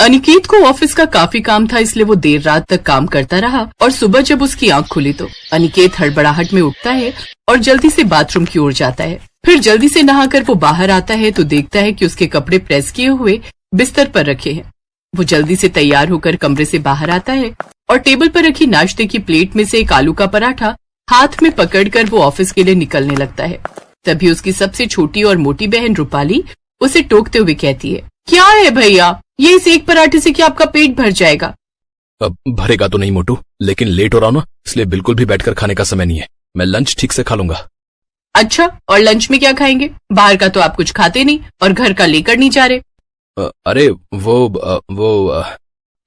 अनिकेत को ऑफिस का काफी काम था, इसलिए वो देर रात तक काम करता रहा और सुबह जब उसकी आंख खुली तो अनिकेत हड़बड़ाहट में उठता है और जल्दी से बाथरूम की ओर जाता है। फिर जल्दी से नहाकर वो बाहर आता है तो देखता है कि उसके कपड़े प्रेस किए हुए बिस्तर पर रखे हैं। वो जल्दी से तैयार होकर कमरे से बाहर आता है और टेबल पर रखी नाश्ते की प्लेट में से एक आलू का पराठा हाथ में पकड़कर वो ऑफिस के लिए निकलने लगता है। तभी उसकी सबसे छोटी और मोटी बहन रूपाली उसे टोकते हुए कहती है, क्या है भैया, ये इस एक पराठे से क्या आपका पेट भर जाएगा? अब भरेगा तो नहीं मोटू, लेकिन लेट हो रहा हूं ना, इसलिए बिल्कुल भी बैठकर खाने का समय नहीं है। मैं लंच ठीक से खा लूंगा। अच्छा, और लंच में क्या खाएंगे? बाहर का तो आप कुछ खाते नहीं और घर का लेकर नहीं जा रहे। अरे वो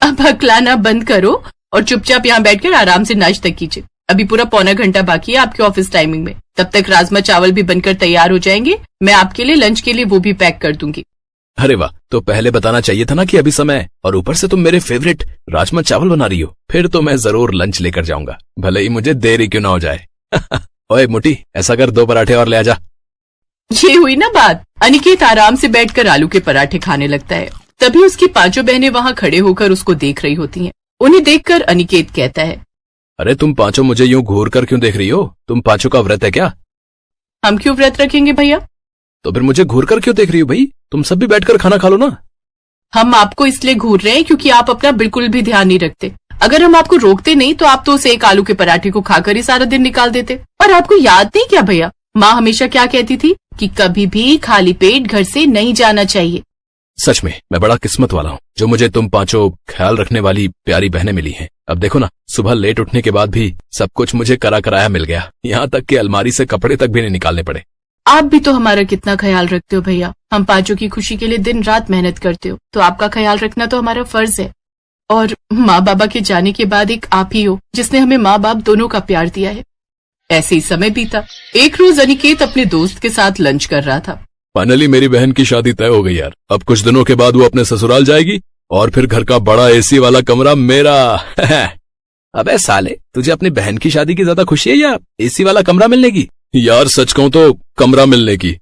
अब हकलाना बंद करो और चुपचाप यहाँ बैठकर आराम से नाश्ता कीजिए। अभी पूरा पौना घंटा बाकी है आपके ऑफिस टाइमिंग में। तब तक राजमा चावल भी बनकर तैयार हो जाएंगे। मैं आपके लिए लंच के लिए वो भी पैक कर दूंगी। अरे वाह, तो पहले बताना चाहिए था ना कि अभी समय है, और ऊपर से तुम मेरे फेवरेट राजमा चावल बना रही हो। फिर तो मैं जरूर लंच लेकर जाऊंगा, भले ही मुझे देरी क्यों ना हो जाए। ओए मोटी, ऐसा कर 2 पराठे और ले आजा। ये हुई ना बात। अनिकेत आराम से बैठकर आलू के पराठे खाने लगता है। तभी उसकी 5 बहनें वहाँ खड़े होकर उसको देख रही होती हैं। उन्हें देखकर अनिकेत कहता है, अरे तुम 5 मुझे यूं घूर कर क्यों देख रही हो? तुम 5 का व्रत है क्या? हम क्यों व्रत रखेंगे भैया? तो फिर मुझे घूर कर क्यों देख रही हो भाई? तुम सब भी बैठकर खाना खा लो ना। हम आपको इसलिए घूर रहे हैं क्योंकि आप अपना बिल्कुल भी ध्यान नहीं रखते। अगर हम आपको रोकते नहीं तो आप तो उस एक आलू के पराठे को खाकर ही सारा दिन निकाल देते। और आपको याद नहीं क्या भैया, माँ हमेशा क्या कहती थी कि कभी भी खाली पेट घर से नहीं जाना चाहिए। सच में मैं बड़ा किस्मत वाला हूँ जो मुझे तुम 5 ख्याल रखने वाली प्यारी बहनें मिली हैं। अब देखो ना, सुबह लेट उठने के बाद भी सब कुछ मुझे करा कराया मिल गया। यहाँ तक कि अलमारी से कपड़े तक भी नहीं निकालने पड़े। आप भी तो हमारा कितना ख्याल रखते हो भैया। हम 5 की खुशी के लिए दिन रात मेहनत करते हो, तो आपका ख्याल रखना तो हमारा फर्ज है। और माँ बाबा के जाने के बाद एक आप ही हो जिसने हमें माँ बाप दोनों का प्यार दिया है। ऐसे ही समय बीता। एक रोज अनिकेत अपने दोस्त के साथ लंच कर रहा था। फाइनली मेरी बहन की शादी तय हो गई यार। अब कुछ दिनों के बाद वो अपने ससुराल जाएगी और फिर घर का बड़ा एसी वाला कमरा मेरा। अबे साले, तुझे अपनी बहन की शादी की ज्यादा खुशी है या एसी वाला कमरा मिलने की? यार सच कहूं तो कमरा मिलने की।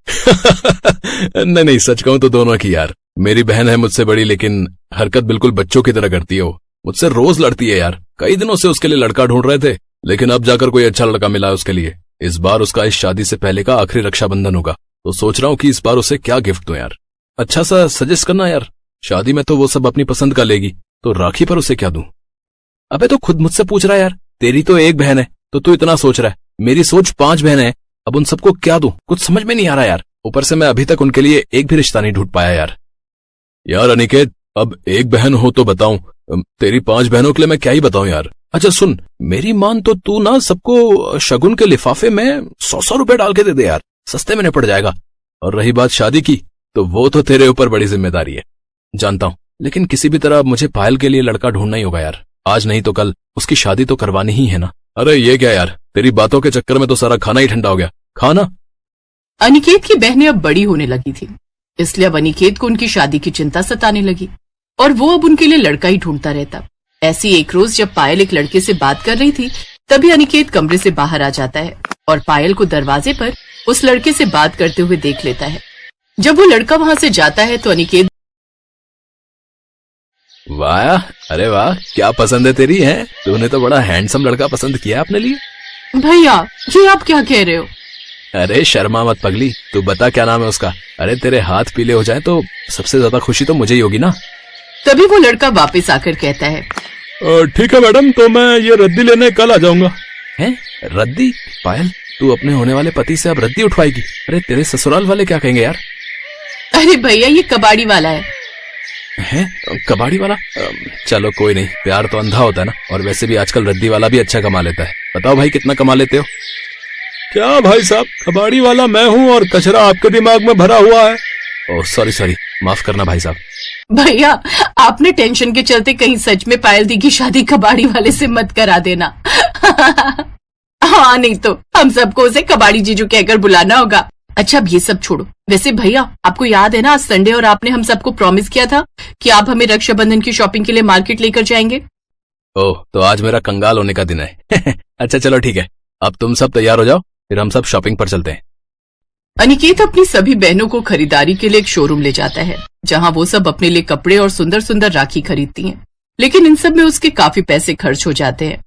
नहीं, सच कहूं तो दोनों की यार। मेरी बहन है मुझसे बड़ी, लेकिन हरकत बिल्कुल बच्चों की तरह करती है। वो मुझसे रोज लड़ती है यार। कई दिनों से उसके लिए लड़का ढूंढ रहे थे, लेकिन अब जाकर कोई अच्छा लड़का मिला है उसके लिए। इस बार उसका इस शादी से पहले का आखिरी रक्षाबंधन होगा, तो सोच रहा हूँ कि इस बार उसे क्या गिफ्ट दूं यार। अच्छा सा सजेस्ट करना यार। शादी में तो वो सब अपनी पसंद का लेगी, तो राखी पर उसे क्या दूं? अबे तो खुद मुझसे पूछ रहा है यार। तेरी तो एक बहन है तो तू इतना सोच रहा है, मेरी सोच 5 बहनें हैं। अब उन सबको क्या दूं, कुछ समझ में नहीं आ रहा यार। ऊपर से मैं अभी तक उनके लिए एक भी रिश्ता नहीं ढूंढ पाया यार। यार अनिकेत, अब एक बहन हो तो बताऊं, तेरी 5 बहनों के लिए मैं क्या ही बताऊं यार। अच्छा सुन, मेरी मान तो तू ना सबको शगुन के लिफाफे में 100 रुपए डाल के दे दे यार, सस्ते में निपट जाएगा। और रही बात शादी की, तो वो तो तेरे ऊपर बड़ी जिम्मेदारी है, जानता हूं। लेकिन किसी भी तरह मुझे पायल के लिए लड़का ढूंढना ही होगा यार। आज नहीं तो कल उसकी शादी तो करवानी ही है ना। अरे ये क्या यार, तेरी बातों के चक्कर में तो सारा खाना ही ठंडा हो गया। खाना। अनिकेत की बहनें अब बड़ी होने लगी थी, इसलिए अब अनिकेत को उनकी शादी की चिंता सताने लगी और वो अब उनके लिए लड़का ही ढूंढता रहता। ऐसी एक रोज जब पायल एक लड़के से बात कर रही थी, तभी अनिकेत कमरे से बाहर आ जाता है और पायल को दरवाजे पर उस लड़के से बात करते हुए देख लेता है। जब वो लड़का वहां से जाता है तो अनिकेत, वाह, अरे वाह, क्या पसंद है तेरी है? तूने तो बड़ा हैंडसम लड़का पसंद किया अपने लिए। भैया ये आप क्या कह रहे हो? अरे शर्मा मत पगली, तू बता क्या नाम है उसका। अरे तेरे हाथ पीले हो जाए तो सबसे ज्यादा खुशी तो मुझे ही होगी ना। तभी वो लड़का वापस आकर कहता है, ठीक है मैडम, तो मैं ये रद्दी लेने कल आ जाऊंगा। हैं? रद्दी? पायल, तू अपने होने वाले पति से अब रद्दी उठवाएगी? अरे तेरे ससुराल वाले क्या कहेंगे यार? अरे भैया ये कबाड़ी वाला है। हैं? कबाड़ी वाला? चलो कोई नहीं, प्यार तो अंधा होता है ना। और वैसे भी आजकल रद्दी वाला भी अच्छा कमा लेता है। बताओ भाई कितना कमा लेते हो? क्या भाई साहब, कबाड़ी वाला मैं हूँ और कचरा आपके दिमाग में भरा हुआ है। ओह सॉरी, माफ करना भाई साहब। भैया आपने टेंशन के चलते कहीं सच में पायल दी की शादी कबाड़ी वाले से मत करा देना। हाँ नहीं तो हम सबको उसे कबाड़ी जीजू कहकर बुलाना होगा। अच्छा अब ये सब छोड़ो। वैसे भैया आपको याद है ना आज संडे और आपने हम सबको प्रॉमिस किया था कि आप हमें रक्षाबंधन की शॉपिंग के लिए मार्केट लेकर जाएंगे। ओह तो आज मेरा कंगाल होने का दिन है। अच्छा चलो ठीक है, अब तुम सब तैयार हो जाओ, फिर हम सब शॉपिंग पर चलते हैं। अनिकेत अपनी सभी बहनों को खरीदारी के लिए एक शोरूम ले जाता है जहाँ वो सब अपने लिए कपड़े और सुंदर सुंदर राखी खरीदती हैं। लेकिन इन सब में उसके काफी पैसे खर्च हो जाते हैं।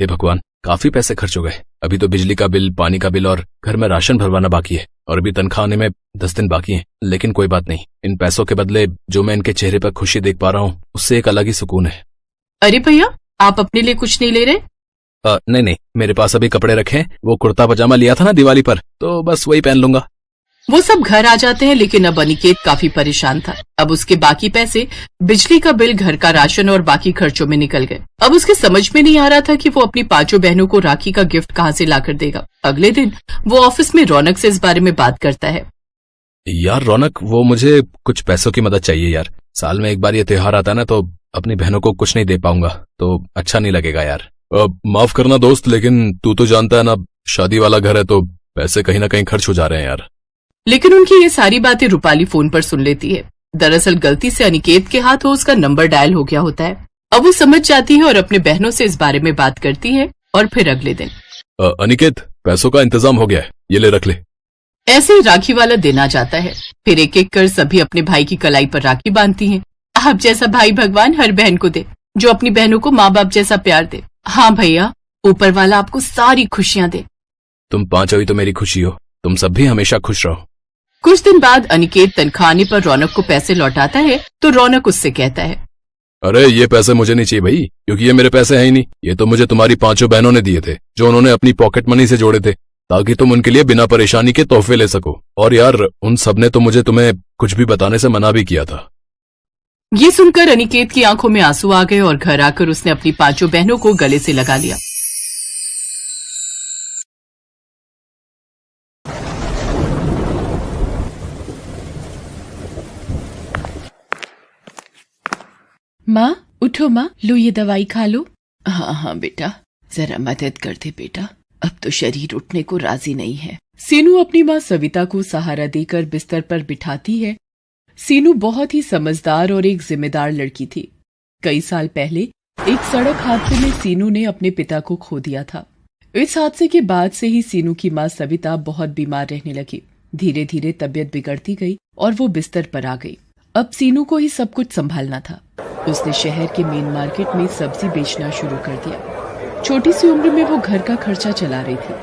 हे भगवान, काफी पैसे खर्च हो गए। अभी तो बिजली का बिल, पानी का बिल और घर में राशन भरवाना बाकी है, और अभी तनख्वाह आने में 10 दिन बाकी हैं। लेकिन कोई बात नहीं, इन पैसों के बदले जो मैं इनके चेहरे पर खुशी देख पा रहा हूँ, उससे एक अलग ही सुकून है। अरे भैया, आप अपने लिए कुछ नहीं ले रहे? नहीं, मेरे पास अभी कपड़े रखे हैं। वो कुर्ता पजामा लिया था ना दिवाली पर, तो बस वही पहन लूंगा। वो सब घर आ जाते हैं, लेकिन अब अनिकेत काफी परेशान था। अब उसके बाकी पैसे, बिजली का बिल, घर का राशन और बाकी खर्चों में निकल गए। अब उसके समझ में नहीं आ रहा था कि वो अपनी 5 बहनों को राखी का गिफ्ट कहाँ से लाकर देगा। अगले दिन वो ऑफिस में रौनक से इस बारे में बात करता है। यार रौनक, वो मुझे कुछ पैसों की मदद चाहिए यार। साल में एक बार ये त्योहार आता है ना, तो अपनी बहनों को कुछ नहीं दे पाऊंगा तो अच्छा नहीं लगेगा यार। माफ करना दोस्त, लेकिन तू तो जानता है ना, शादी वाला घर है तो पैसे कहीं ना कहीं खर्च हो जा रहे हैं यार। लेकिन उनकी ये सारी बातें रूपाली फोन पर सुन लेती है। दरअसल गलती से अनिकेत के हाथों उसका नंबर डायल हो गया होता है। अब वो समझ जाती है और अपने बहनों से इस बारे में बात करती है। और फिर अगले दिन, अनिकेत, पैसों का इंतजाम हो गया है, ये ले रख ले। ऐसे ही राखी वाला दिन आ जाता है। फिर एक एक कर सभी अपने भाई की कलाई पर राखी बांधती हैं। आप जैसा भाई भगवान हर बहन को दे, जो अपनी बहनों को माँ बाप जैसा प्यार दे। हाँ भैया, ऊपर वाला आपको सारी खुशियाँ दे। तुम पांचों ही तो मेरी खुशी हो। तुम सब भी हमेशा खुश रहो। कुछ दिन बाद अनिकेत तनख्वाह आने पर रौनक को पैसे लौटाता है, तो रौनक उससे कहता है, अरे ये पैसे मुझे नहीं चाहिए भाई, क्योंकि ये मेरे पैसे हैं ही नहीं। ये तो मुझे तुम्हारी 5 बहनों ने दिए थे, जो उन्होंने अपनी पॉकेट मनी से जोड़े थे, ताकि तुम उनके लिए बिना परेशानी के तोहफे ले सको। और यार, उन सब ने तो मुझे तुम्हें कुछ भी बताने से मना भी किया था। ये सुनकर अनिकेत की आंखों में आंसू आ गए और घर आकर उसने अपनी 5 बहनों को गले से लगा लिया। माँ उठो, माँ लो ये दवाई खा लो। हाँ हाँ बेटा, जरा मदद कर दे बेटा, अब तो शरीर उठने को राजी नहीं है। सीनू अपनी माँ सविता को सहारा देकर बिस्तर पर बिठाती है। सीनू बहुत ही समझदार और एक जिम्मेदार लड़की थी। कई साल पहले एक सड़क हादसे में सीनू ने अपने पिता को खो दिया था। इस हादसे के बाद से ही सीनू की माँ सविता बहुत बीमार रहने लगी। धीरे धीरे तबीयत बिगड़ती गई और वो बिस्तर पर आ गई। अब सीनू को ही सब कुछ संभालना था। उसने शहर के मेन मार्केट में सब्जी बेचना शुरू कर दिया। छोटी सी उम्र में वो घर का खर्चा चला रही थी,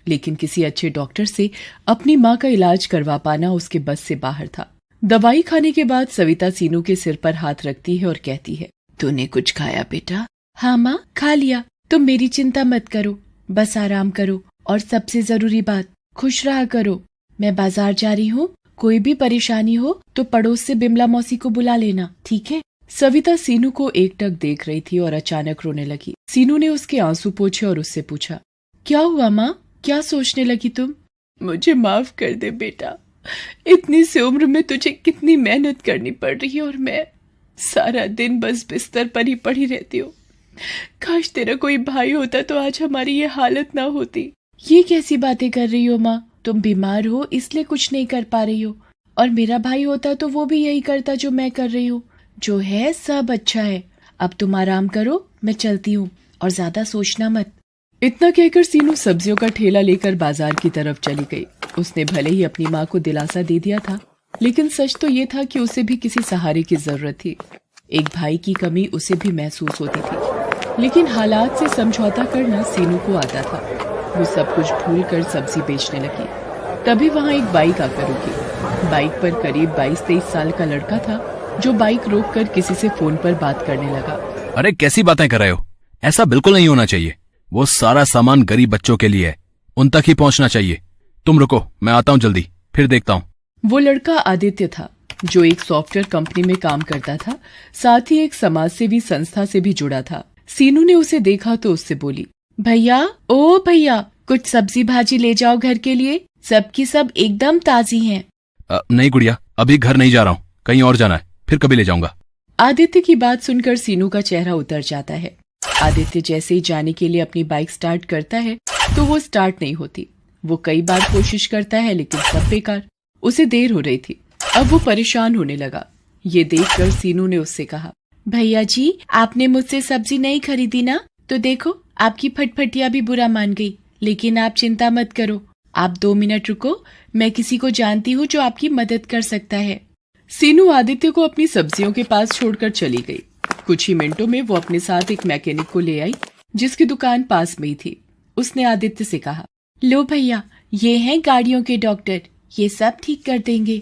लेकिन किसी अच्छे डॉक्टर से अपनी माँ का इलाज करवा पाना उसके बस से बाहर था। दवाई खाने के बाद सविता सीनू के सिर पर हाथ रखती है और कहती है, तूने कुछ खाया बेटा? हाँ माँ, खा लिया। तुम मेरी चिंता मत करो, बस आराम करो और सबसे जरूरी बात, खुश रहा करो। मैं बाजार जा रही हूँ, कोई भी परेशानी हो तो पड़ोस से बिमला मौसी को बुला लेना, ठीक है? सविता सीनू को एकटक देख रही थी और अचानक रोने लगी। सीनू ने उसके आंसू पोंछे और उससे पूछा, क्या हुआ माँ, क्या सोचने लगी तुम? मुझे माफ कर दे बेटा, इतनी सी उम्र में तुझे कितनी मेहनत करनी पड़ रही है और मैं सारा दिन बस बिस्तर पर ही पड़ी रहती हूँ। काश तेरा कोई भाई होता तो आज हमारी ये हालत ना होती। ये कैसी बातें कर रही हो माँ? तुम बीमार हो इसलिए कुछ नहीं कर पा रही हो, और मेरा भाई होता तो वो भी यही करता जो मैं कर रही हूँ। जो है सब अच्छा है। अब तुम आराम करो, मैं चलती हूँ और ज्यादा सोचना मत। इतना कहकर सीनू सब्जियों का ठेला लेकर बाजार की तरफ चली गई। उसने भले ही अपनी माँ को दिलासा दे दिया था, लेकिन सच तो ये था कि उसे भी किसी सहारे की जरूरत थी। एक भाई की कमी उसे भी महसूस होती थी, लेकिन हालात से समझौता करना सीनू को आता था। वो सब कुछ भूलकर सब्जी बेचने लगी। तभी वहाँ एक बाइक आकर रुकी। बाइक पर करीब 22-23 साल का लड़का था, जो बाइक रोककर किसी से फोन पर बात करने लगा। अरे कैसी बातें कर रहे हो? ऐसा बिल्कुल नहीं होना चाहिए। वो सारा सामान गरीब बच्चों के लिए है, उन तक ही पहुंचना चाहिए। तुम रुको, मैं आता हूँ जल्दी, फिर देखता हूँ। वो लड़का आदित्य था, जो एक सॉफ्टवेयर कंपनी में काम करता था, साथ ही एक समाजसेवी संस्था से भी जुड़ा था। सीनू ने उसे देखा तो उससे बोली, भैया, ओ भैया, कुछ सब्जी भाजी ले जाओ घर के लिए, सबकी सब एकदम ताजी हैं। नहीं गुड़िया, अभी घर नहीं जा रहा हूँ, कहीं और जाना है, फिर कभी ले जाऊंगा। आदित्य की बात सुनकर सीनू का चेहरा उतर जाता है। आदित्य जैसे ही जाने के लिए अपनी बाइक स्टार्ट करता है तो वो स्टार्ट नहीं होती। वो कई बार कोशिश करता है, लेकिन सब बेकार। उसे देर हो रही थी। अब वो परेशान होने लगा। ये देखकर सीनू ने उससे कहा, भैया जी, आपने मुझसे सब्जी नहीं खरीदी ना, तो देखो आपकी फटफटिया भी बुरा मान गई। लेकिन आप चिंता मत करो, आप 2 मिनट रुको, मैं किसी को जानती हूँ जो आपकी मदद कर सकता है। सीनू आदित्य को अपनी सब्जियों के पास छोड़कर चली गई। कुछ ही मिनटों में वो अपने साथ एक मैकेनिक को ले आई जिसकी दुकान पास में ही थी। उसने आदित्य से कहा, लो भैया, ये हैं गाड़ियों के डॉक्टर, ये सब ठीक कर देंगे।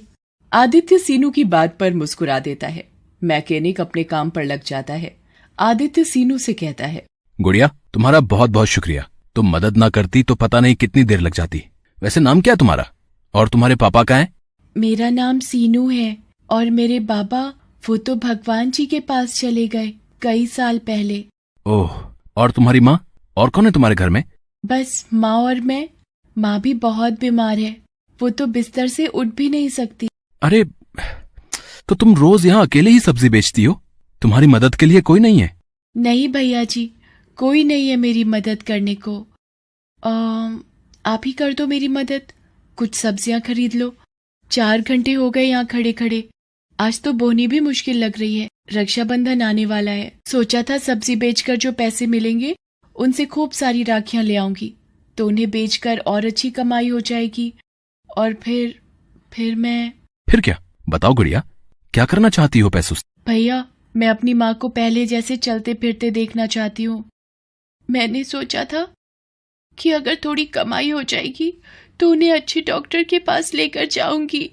आदित्य सीनू की बात पर मुस्कुरा देता है। मैकेनिक अपने काम पर लग जाता है। आदित्य सीनू से कहता है, गुड़िया, तुम्हारा बहुत बहुत शुक्रिया। तुम मदद ना करती तो पता नहीं कितनी देर लग जाती। वैसे नाम क्या तुम्हारा, और तुम्हारे पापा का है? मेरा नाम सीनू है और मेरे बाबा वो तो भगवान जी के पास चले गए कई साल पहले। ओह, और तुम्हारी माँ? और कौन है तुम्हारे घर में? बस माँ और मैं। माँ भी बहुत बीमार है, वो तो बिस्तर से उठ भी नहीं सकती। अरे, तो तुम रोज यहाँ अकेले ही सब्जी बेचती हो? तुम्हारी मदद के लिए कोई नहीं है? नहीं भैया जी, कोई नहीं है मेरी मदद करने को। आप ही कर दो मेरी मदद, कुछ सब्जियां खरीद लो। 4 घंटे हो गए यहाँ खड़े खड़े। आज तो बोनी भी मुश्किल लग रही है। रक्षाबंधन आने वाला है, सोचा था सब्जी बेचकर जो पैसे मिलेंगे उनसे खूब सारी राखियां ले आऊंगी, तो उन्हें बेचकर और अच्छी कमाई हो जाएगी। और फिर मैं। फिर क्या? बताओ गुड़िया, क्या करना चाहती हो पैसों से? भैया, मैं अपनी माँ को पहले जैसे चलते फिरते देखना चाहती हूँ। मैंने सोचा था कि अगर थोड़ी कमाई हो जाएगी तो उन्हें अच्छे डॉक्टर के पास लेकर जाऊंगी।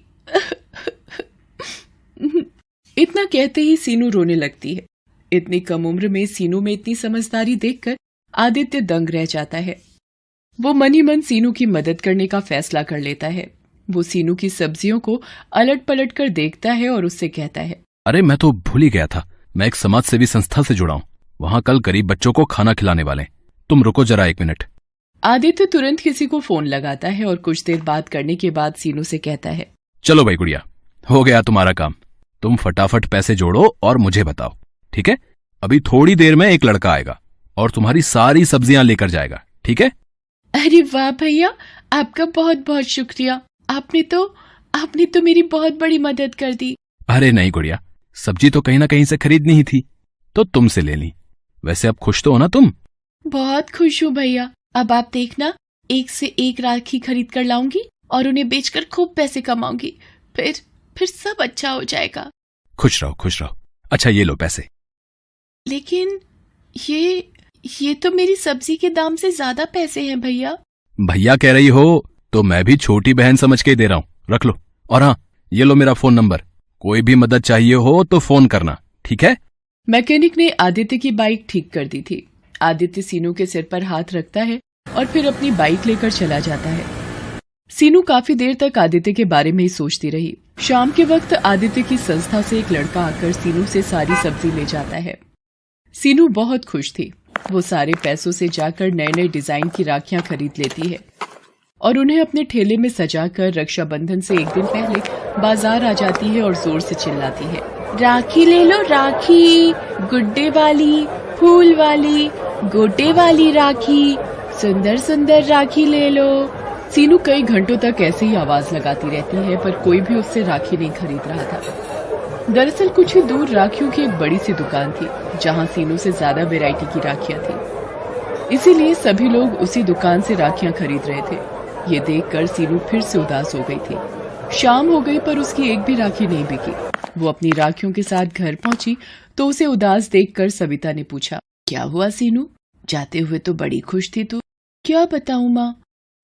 इतना कहते ही सीनू रोने लगती है। इतनी कम उम्र में सीनू में इतनी समझदारी देखकर आदित्य दंग रह जाता है। वो मन ही मन सीनू की मदद करने का फैसला कर लेता है। वो सीनू की सब्जियों को अलट पलट कर देखता है और उससे कहता है, अरे मैं तो भूल ही गया था, मैं एक समाज सेवी संस्था से जुड़ा हूँ। वहाँ कल गरीब बच्चों को खाना खिलाने वाले। तुम रुको जरा 1 मिनट। आदित्य तुरंत किसी को फोन लगाता है और कुछ देर बात करने के बाद सीनू से कहता है, चलो भाई गुड़िया, हो गया तुम्हारा काम। तुम फटाफट पैसे जोड़ो और मुझे बताओ, ठीक है? अभी थोड़ी देर में एक लड़का आएगा और तुम्हारी सारी सब्जियां लेकर जाएगा, ठीक है? अरे वाह भैया, आपका बहुत बहुत शुक्रिया। आपने तो मेरी बहुत बड़ी मदद कर दी। अरे नहीं गुड़िया, सब्जी तो कहीं ना कहीं से खरीदनी ही थी, तो तुमसे ले ली। वैसे अब खुश तो हो ना तुम? बहुत खुश हूँ भैया। अब आप देखना, एक से एक राखी खरीद कर लाऊंगी और उन्हें बेचकर खूब पैसे कमाऊंगी। फिर सब अच्छा हो जाएगा। खुश रहो, खुश रहो। अच्छा, ये लो पैसे। लेकिन ये तो मेरी सब्जी के दाम से ज्यादा पैसे हैं भैया। भैया कह रही हो तो मैं भी छोटी बहन समझ के दे रहा हूँ, रख लो। और हाँ, ये लो मेरा फोन नंबर, कोई भी मदद चाहिए हो तो फोन करना, ठीक है? मैकेनिक ने आदित्य की बाइक ठीक कर दी थी। आदित्य सीनू के सिर पर हाथ रखता है और फिर अपनी बाइक लेकर चला जाता है। सीनू काफी देर तक आदित्य के बारे में ही सोचती रही। शाम के वक्त आदित्य की संस्था से एक लड़का आकर सीनू से सारी सब्जी ले जाता है। सीनू बहुत खुश थी। वो सारे पैसों से जाकर नए नए डिजाइन की राखियां खरीद लेती है और उन्हें अपने ठेले में सजाकर रक्षाबंधन से एक दिन पहले बाजार आ जाती है और जोर से चिल्लाती है, राखी ले लो राखी, गुड्डे वाली, फूल वाली, गोटे वाली राखी, सुंदर सुंदर राखी ले लो। सीनू कई घंटों तक ऐसे ही आवाज लगाती रहती है, पर कोई भी उससे राखी नहीं खरीद रहा था। दरअसल कुछ ही दूर राखियों की एक बड़ी सी दुकान थी जहां सीनू से ज्यादा वैरायटी की राखियां थी, इसीलिए सभी लोग उसी दुकान से राखियां खरीद रहे थे। ये देखकर सीनू फिर से उदास हो गई थी। शाम हो गई पर उसकी एक भी राखी नहीं बिकी। वो अपनी राखियों के साथ घर पहुंची तो उसे उदास देखकर सविता ने पूछा, क्या हुआ सीनू? जाते हुए तो बड़ी खुश थी तू। क्या बताऊं माँ,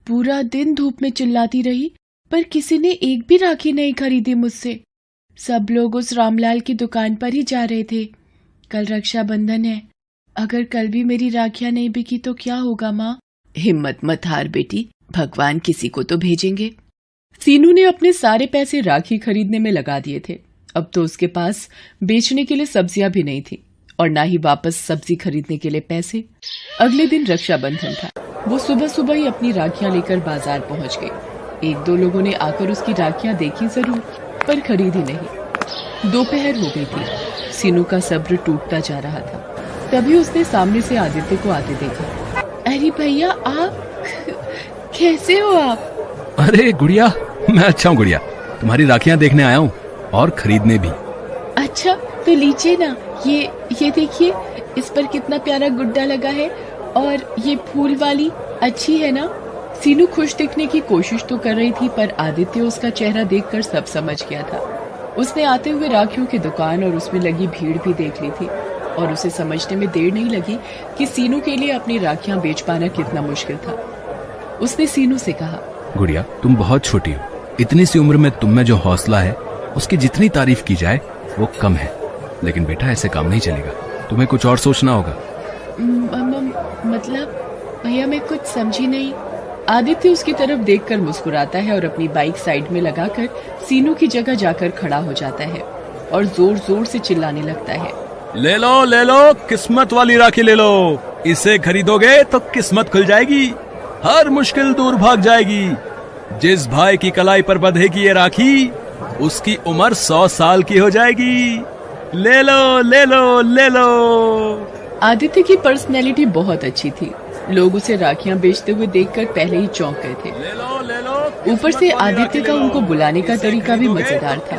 पूरा दिन धूप में चिल्लाती रही पर किसी ने एक भी राखी नहीं खरीदी मुझसे। सब लोग उस रामलाल की दुकान पर ही जा रहे थे। कल रक्षाबंधन है, अगर कल भी मेरी राखियां नहीं बिकी तो क्या होगा माँ? हिम्मत मत हार बेटी, भगवान किसी को तो भेजेंगे। सीनू ने अपने सारे पैसे राखी खरीदने में लगा दिए थे। अब तो उसके पास बेचने के लिए सब्जियां भी नहीं थी और ना ही वापस सब्जी खरीदने के लिए पैसे। अगले दिन रक्षाबंधन था। वो सुबह सुबह ही अपनी राखियां लेकर बाजार पहुंच गई। 1-2 लोगों ने आकर उसकी राखियां देखी जरूर, पर खरीदी नहीं। दोपहर हो गई थी। सीनू का सब्र टूटता जा रहा था। तभी उसने सामने से आदित्य को आते देखा। अरे भैया, आप कैसे हो आप? अरे गुड़िया, मैं अच्छा हूँ गुड़िया, तुम्हारी राखियां देखने आया हूँ और खरीदने भी। अच्छा तो लीजिए ना, ये देखिए, इस पर कितना प्यारा गुड्डा लगा है और ये फूल वाली अच्छी है ना? सीनू खुश दिखने की कोशिश तो कर रही थी, पर आदित्य उसका चेहरा देखकर सब समझ गया था। उसने आते हुए राखियों की दुकान और उसमें लगी भीड़ भी देख ली थी और उसे समझने में देर नहीं लगी कि सीनू के लिए अपनी राखियां बेच पाना कितना मुश्किल था। उसने सीनू से कहा, गुड़िया, तुम बहुत छोटी हो, इतनी सी उम्र में तुम में जो हौसला है उसकी जितनी तारीफ की जाए वो कम है। लेकिन बेटा, ऐसे काम नहीं चलेगा, तुम्हें कुछ और सोचना होगा। मतलब भैया, मैं कुछ समझी नहीं। आदित्य उसकी तरफ देखकर मुस्कुराता है और अपनी बाइक साइड में लगाकर सीनू की जगह जाकर खड़ा हो जाता है और जोर जोर से चिल्लाने लगता है, ले लो, किस्मत वाली राखी ले लो। इसे खरीदोगे तो किस्मत खुल जाएगी, हर मुश्किल दूर भाग जाएगी। जिस भाई की कलाई पर बंधेगी ये राखी, उसकी उम्र 100 साल की हो जाएगी। ले लो। आदित्य की पर्सनैलिटी बहुत अच्छी थी। लोग उसे राखियां बेचते हुए देखकर पहले ही चौंक गए थे। ऊपर से आदित्य का उनको बुलाने का तरीका भी मजेदार था।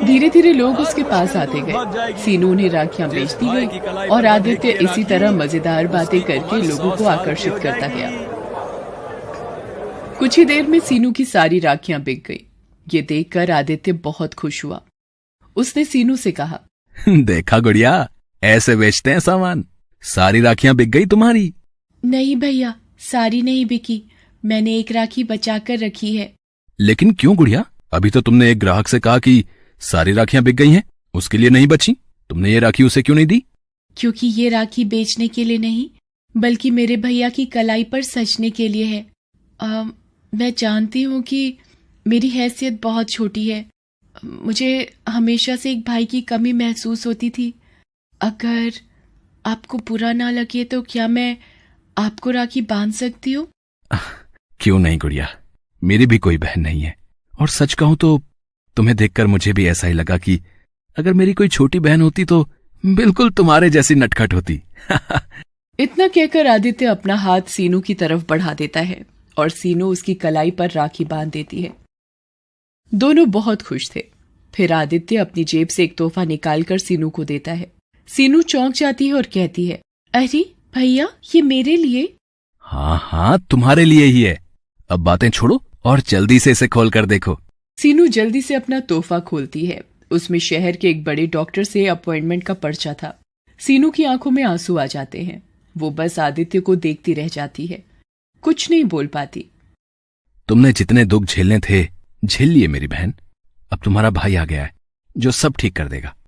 धीरे धीरे लोग उसके पास आते गए। सीनू उन्हें राखियां बेचती गई और आदित्य इसी तरह मजेदार बातें करके लोगों को आकर्षित करता गया। कुछ ही देर में सीनू की सारी राखियां बिक गई। ये देखकर आदित्य बहुत खुश हुआ। उसने सीनू से कहा, देखा गुड़िया, ऐसे बेचते हैं सामान। सारी राखियां बिक गई तुम्हारी। नहीं भैया, सारी नहीं बिकी, मैंने एक राखी बचा कर रखी है। लेकिन क्यों गुड़िया? अभी तो तुमने एक ग्राहक से कहा कि सारी राखियां बिक गई हैं, उसके लिए नहीं बची। तुमने ये राखी उसे क्यों नहीं दी? क्योंकि ये राखी बेचने के लिए नहीं, बल्कि मेरे भैया की कलाई पर सजने के लिए है। मैं जानती हूँ कि मेरी हैसियत बहुत छोटी है। मुझे हमेशा से एक भाई की कमी महसूस होती थी। अगर आपको बुरा ना लगे तो क्या मैं आपको राखी बांध सकती हूँ? क्यों नहीं गुड़िया, मेरी भी कोई बहन नहीं है। और सच कहूं तो तुम्हें देखकर मुझे भी ऐसा ही लगा कि अगर मेरी कोई छोटी बहन होती तो बिल्कुल तुम्हारे जैसी नटखट होती। इतना कहकर आदित्य अपना हाथ सीनू की तरफ बढ़ा देता है और सीनू उसकी कलाई पर राखी बांध देती है। दोनों बहुत खुश थे। फिर आदित्य अपनी जेब से एक तोहफा निकालकर सीनू को देता है। सीनू चौंक जाती है और कहती है, अरे भैया, ये मेरे लिए? हाँ, तुम्हारे लिए ही है। अब बातें छोड़ो और जल्दी से इसे खोल कर देखो। सीनू जल्दी से अपना तोहफा खोलती है। उसमें शहर के एक बड़े डॉक्टर से अपॉइंटमेंट का पर्चा था। सीनू की आंखों में आंसू आ जाते हैं। वो बस आदित्य को देखती रह जाती है, कुछ नहीं बोल पाती। तुमने जितने दुख झेलने थे झेल लिए मेरी बहन। अब तुम्हारा भाई आ गया है जो सब ठीक कर देगा।